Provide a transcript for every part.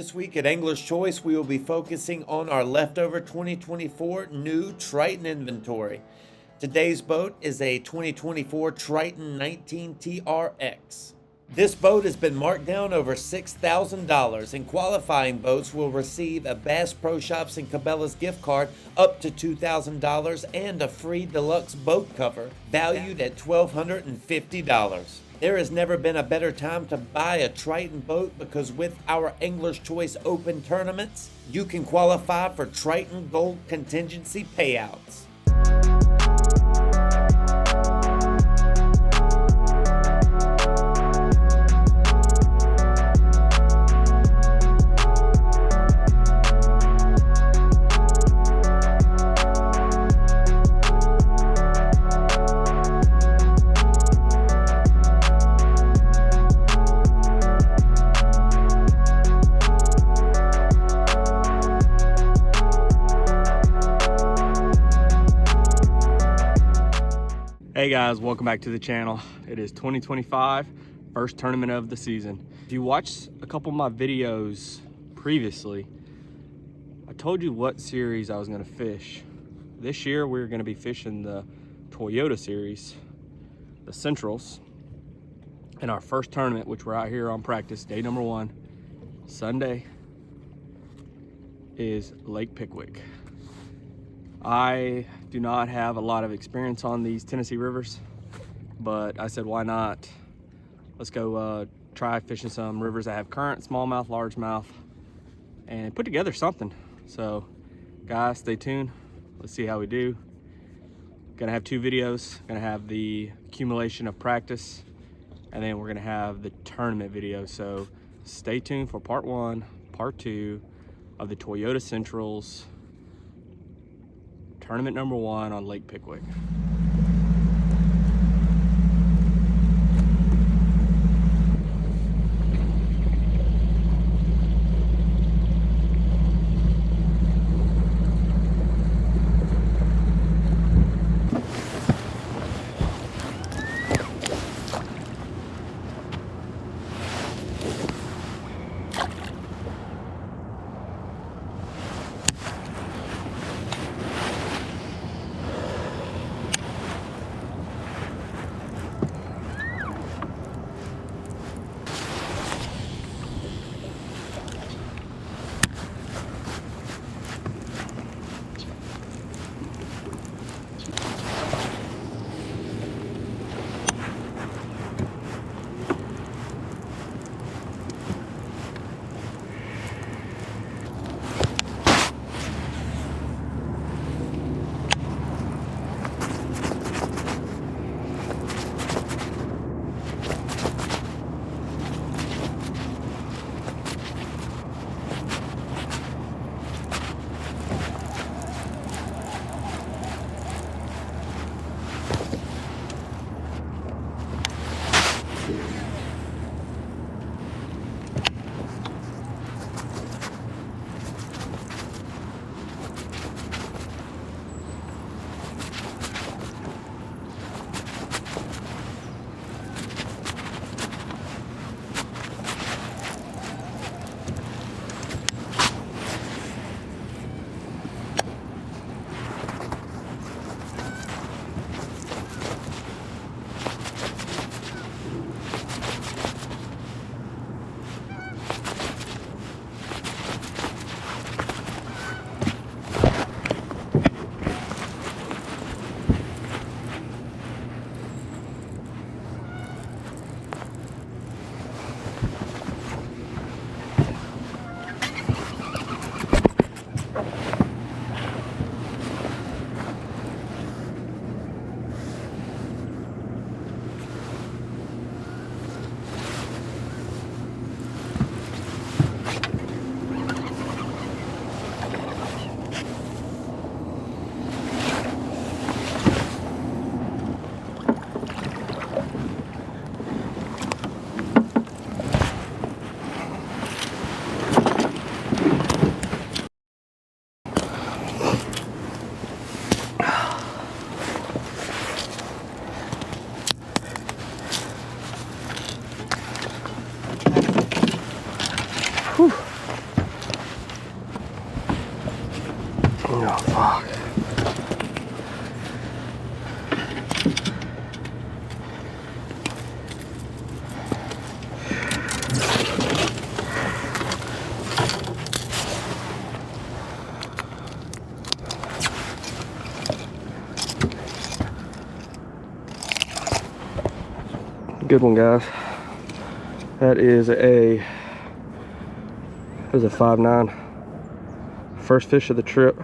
This week at Angler's Choice, we will be focusing on our leftover 2024 new Triton inventory. Today's boat is a 2024 Triton 19 TRX. This boat has been marked down over $6,000, and qualifying boats will receive a Bass Pro Shops and Cabela's gift card up to $2,000 and a free deluxe boat cover valued at $1,250. There has never been a better time to buy a Triton boat because with our Angler's Choice Open tournaments, you can qualify for Triton Gold contingency payouts. Hey guys, welcome back to the channel. It is 2025, first tournament of the season. If you watched a couple of my videos previously, I told you what series I was gonna fish. This year we're gonna be fishing the Toyota series, the Centrals, in our first tournament, which we're out here on practice, day number 1, Sunday, is Lake Pickwick. I do not have a lot of experience on these Tennessee rivers, but I said, why not? Let's go try fishing some rivers that have current, smallmouth, largemouth, and put together something. So guys, stay tuned. Let's see how we do. Gonna have 2 videos. Gonna have the accumulation of practice, and then we're gonna have the tournament video. So stay tuned for part 1, part 2 of the Toyota Centrals tournament number 1 on Lake Pickwick. Good one, guys. That is a 5'9". First fish of the trip.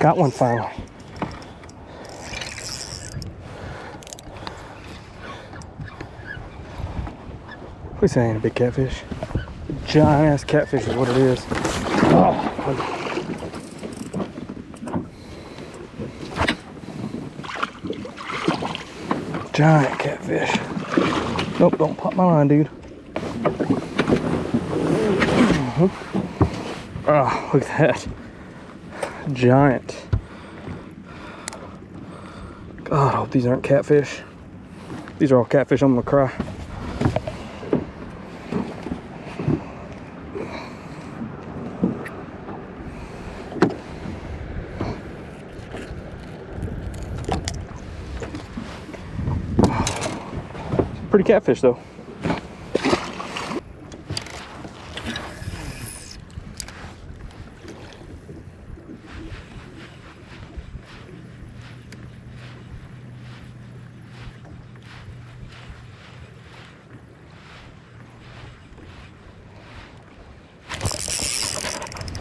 Got one finally. Please say it ain't a big catfish. A giant ass catfish is what it is. Oh. Giant catfish. Nope, don't pop my line, dude. Oh, look at that. Giant. God, I hope these aren't catfish. If these are all catfish, I'm gonna cry. Pretty catfish though.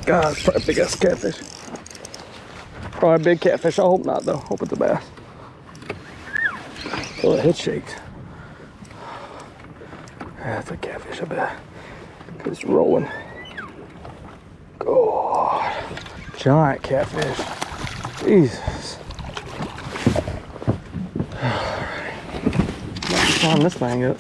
God, it's probably a big ass catfish. Probably a big catfish. I hope not though. Hope it's a bass. Oh, the head shakes. That's a catfish, I bet. It's rolling. God. Giant catfish. Jesus. Alright. Let's climb this thing up.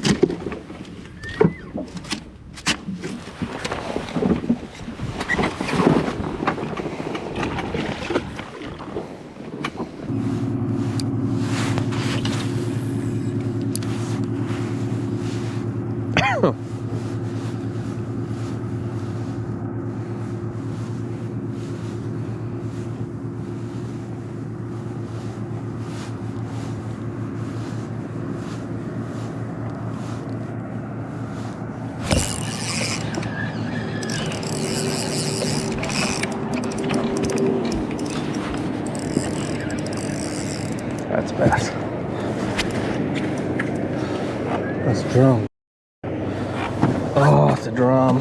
That's a bass. That's a drum. Oh, it's a drum.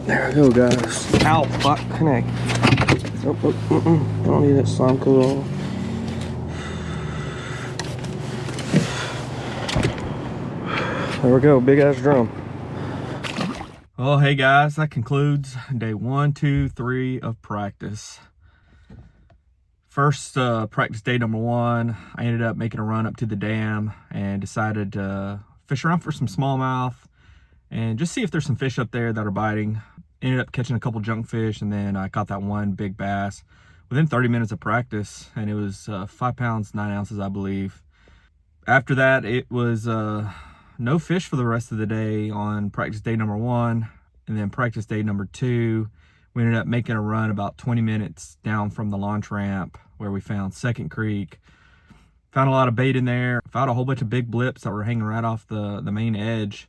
There we go, guys. Ow, fuck, connect. Oh, don't need that slime coat. There we go, big ass drum. Well, hey guys, that concludes day 1, 2, 3 of practice. First practice day number 1, I ended up making a run up to the dam and decided to fish around for some smallmouth and just see if there's some fish up there that are biting. Ended up catching a couple junk fish, and then I caught that one big bass within 30 minutes of practice, and it was 5 pounds 9 ounces, I believe. After that, it was no fish for the rest of the day on practice day number 1. And then practice day number 2, we ended up making a run about 20 minutes down from the launch ramp where we found Second Creek. Found a lot of bait in there. Found a whole bunch of big blips that were hanging right off the main edge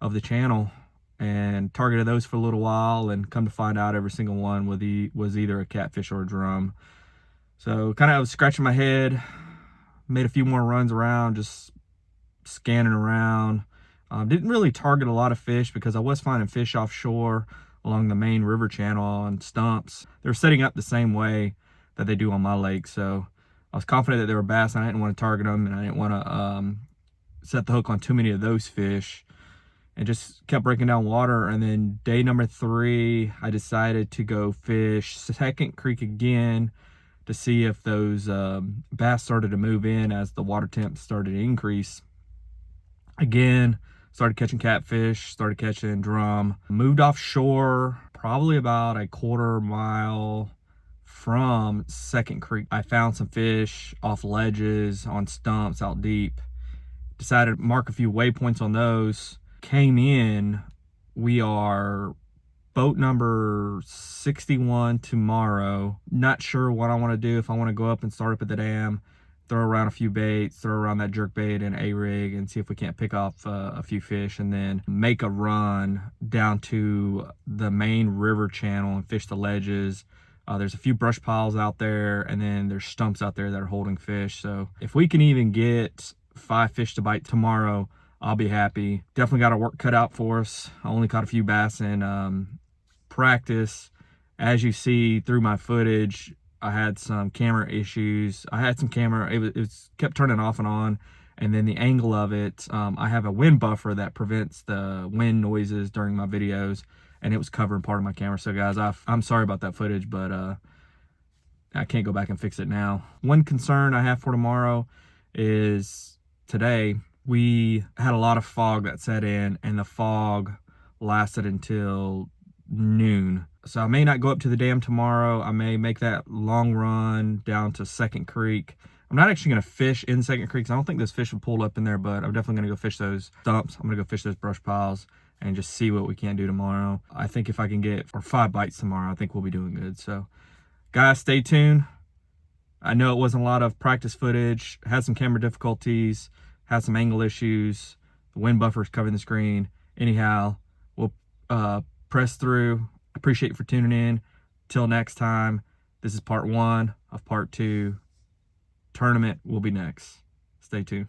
of the channel, and targeted those for a little while, and come to find out every single one was either a catfish or a drum. So kind of scratching my head, made a few more runs around, just scanning around. Didn't really target a lot of fish because I was finding fish offshore along the main river channel on stumps. They're setting up the same way that they do on my lake, so I was confident that they were bass, and I didn't want to target them, and I didn't want to set the hook on too many of those fish, and just kept breaking down water. And then day number 3, I decided to go fish Second Creek again to see if those bass started to move in as the water temp started to increase. Again, started catching catfish, started catching drum. Moved offshore probably about a quarter mile from Second Creek. I found some fish off ledges, on stumps out deep. Decided to mark a few waypoints on those. Came in, we are boat number 61 tomorrow. Not sure what I want to do, if I want to go up and start up at the dam, throw around a few baits, throw around that jerk bait and A-rig, and see if we can't pick off a few fish, and then make a run down to the main river channel and fish the ledges. There's a few brush piles out there, and then there's stumps out there that are holding fish. So if we can even get 5 fish to bite tomorrow, I'll be happy. Definitely got our work cut out for us. I only caught a few bass in practice. As you see through my footage, I had some camera issues. It was kept turning off and on, and then the angle of it, I have a wind buffer that prevents the wind noises during my videos, and it was covering part of my camera. So guys, I'm sorry about that footage, but I can't go back and fix it now. One concern I have for tomorrow is today we had a lot of fog that set in, and the fog lasted until noon. So I may not go up to the dam tomorrow. I may make that long run down to Second Creek. I'm not actually going to fish in Second Creek, 'cause I don't think those fish will pull up in there, but I'm definitely going to go fish those stumps. I'm going to go fish those brush piles and just see what we can do tomorrow. I think if I can get 5 bites tomorrow, I think we'll be doing good. So guys, stay tuned. I know it wasn't a lot of practice footage. Had some camera difficulties, had some angle issues. The wind buffer's covering the screen. Anyhow, we'll press through. Appreciate you for tuning in. Till next time, this is part 1 of part 2. Tournament will be next. Stay tuned.